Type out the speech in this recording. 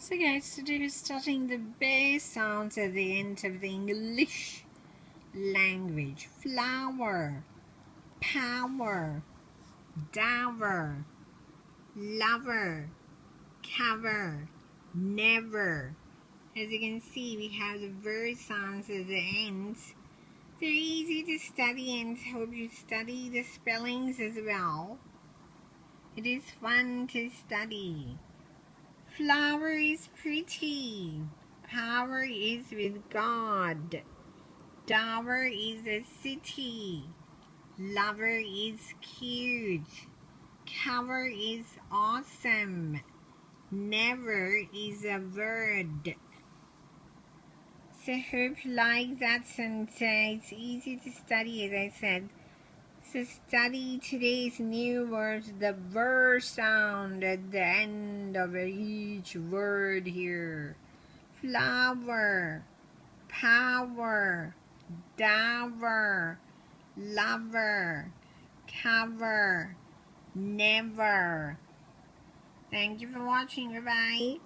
So guys, today we're studying the bass sounds at the end of the English language. Flower, power, dower, lover, cover, never. As you can see, we have the verb sounds at the ends. They're easy to study and hope you study the spellings as well. It is fun to study. Flower is pretty. Power is with God. Dower is a city. Lover is cute. Cover is awesome. Never is a word. So hope you like that sentence. It's easy to study, as I said. So study today's new words, the verb sound at the end of each word here. Flower, power, dower, lover, cover, never. Thank you for watching. Bye-bye.